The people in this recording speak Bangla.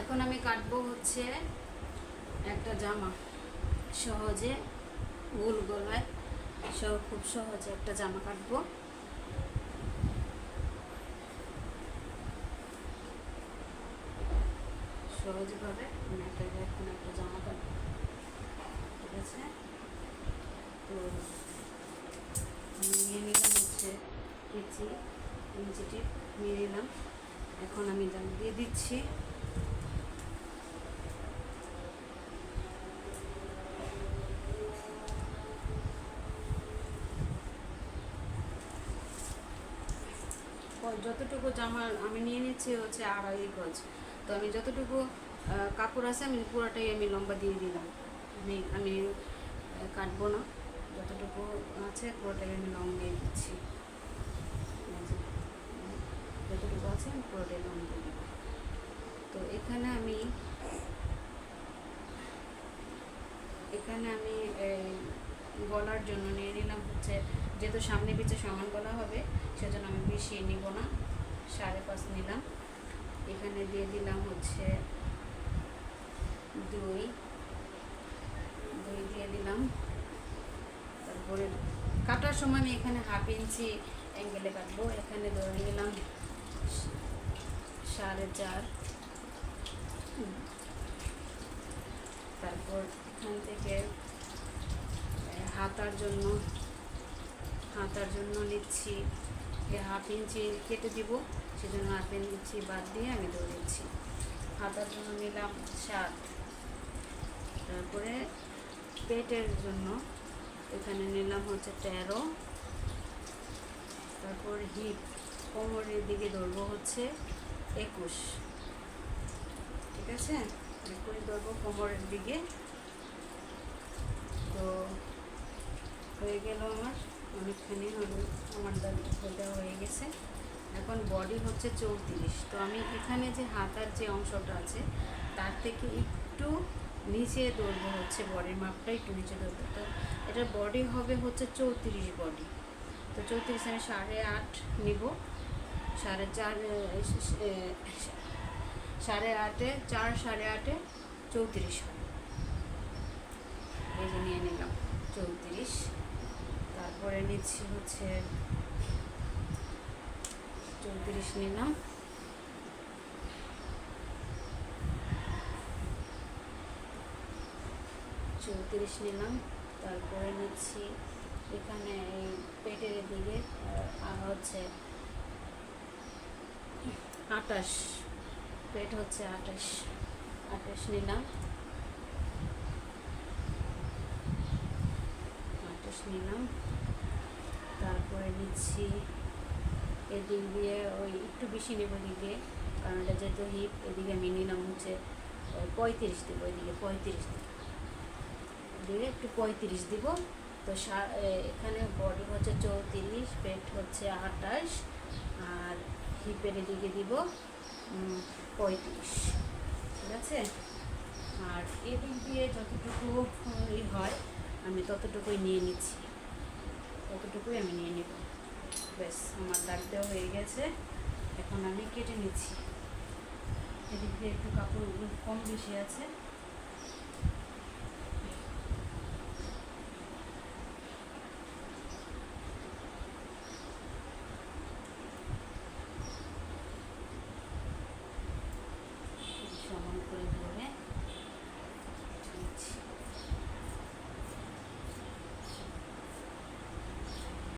এখন আমি কাটবো হচ্ছে একটা জামা, সহজে গোল গলায় খুব সহজে একটা জামা কাটবো। সহজভাবে আমি এখন একটা জামা কাটবো, ঠিক আছে। তো আমি নিয়ে নিলাম হচ্ছে ইঞ্চিটি নিয়ে নিলাম। এখন আমি দাগ দিয়ে দিচ্ছি। যতটুকু জামা আমি নিয়ে নিচ্ছি হচ্ছে 2.5 গজ। তো আমি যতটুকু কাপড় আছে আমি পুরোটাই আমি লম্বা দিয়ে দিলাম। আমি কাটবো না, যতটুকু আছে পুরোটাই আমি লং দিয়ে দিচ্ছি। যতটুকু আছে আমি পুরোটাই লং দিয়ে দিব। তো এখানে আমি গলার জন্য নিয়ে নিলাম হচ্ছে, যেহেতু সামনে পিছে সমান গলা হবে সেজন্য আমি বেশি নিব না, 5.5 নিলাম। এখানে দিয়ে দিলাম হচ্ছে দই দিয়ে দিলাম। তারপরে কাটার সময় আমি এখানে 1/2 ইঞ্চি অ্যাঙ্গেলে কাটবো। এখানে ধরে নিলাম 4.5। তারপর এখান থেকে হাতার জন্য নিচ্ছি 1/2 ইঞ্চি কেটে দিব, সেজন্য 1/2 ইঞ্চি বাদ দিয়ে আমি ধরে দিচ্ছি। হাতার জন্য নিলাম 7। তারপরে পেটের জন্য এখানে নিলাম হচ্ছে 13। তারপর হিপ কোমরের দিকে ধরবো হচ্ছে 21, ঠিক আছে। 21 ধরবো কোমরের দিকে। তো হয়ে গেল আমার অনেকখানি হলো, আমার দাগটা হয়ে গেছে। এখন বডি হচ্ছে 34। তো আমি এখানে যে হাতার যে অংশটা আছে তার থেকে একটু নিচে ধরবো হচ্ছে, বডির মাপটা একটু নিচে ধরবো। তো এটার বডি হবে হচ্ছে 34 বডি। তো 34 আমি 8.5 নিব। 8.5 4 8.5 34 হয়। এই যে নিয়ে নিলাম 34। তারপরে নিচ্ছি হচ্ছে 34 নিলাম। তারপরে নিচ্ছি এখানে এই পেটের দিকে হচ্ছে 28, পেট হচ্ছে 28 নিলাম। 28 নিলাম। তারপরে নিচ্ছি এদিক দিয়ে ওই একটু বেশি নেব এদিকে, কারণ এটা যেহেতু হিপ, এদিকে আমি নিলাম হচ্ছে 35 দেবো। এদিকে 35 দিয়ে একটু 35 দিব। তো এখানে বডি হচ্ছে 34, পেট হচ্ছে 28, আর হিপের এদিকে দিব 35, ঠিক আছে। আর এদিক দিয়ে যতটুকু হয় আমি ততটুকুই নিয়ে নিচ্ছি, ততটুকুই আমি নিয়ে নিব। ব্যাস, আমার দাগ দেওয়া হয়ে গেছে। এখন আমি কেটে নিচ্ছি। এদিক দিয়ে একটু কাপড় কম বেশি আছে,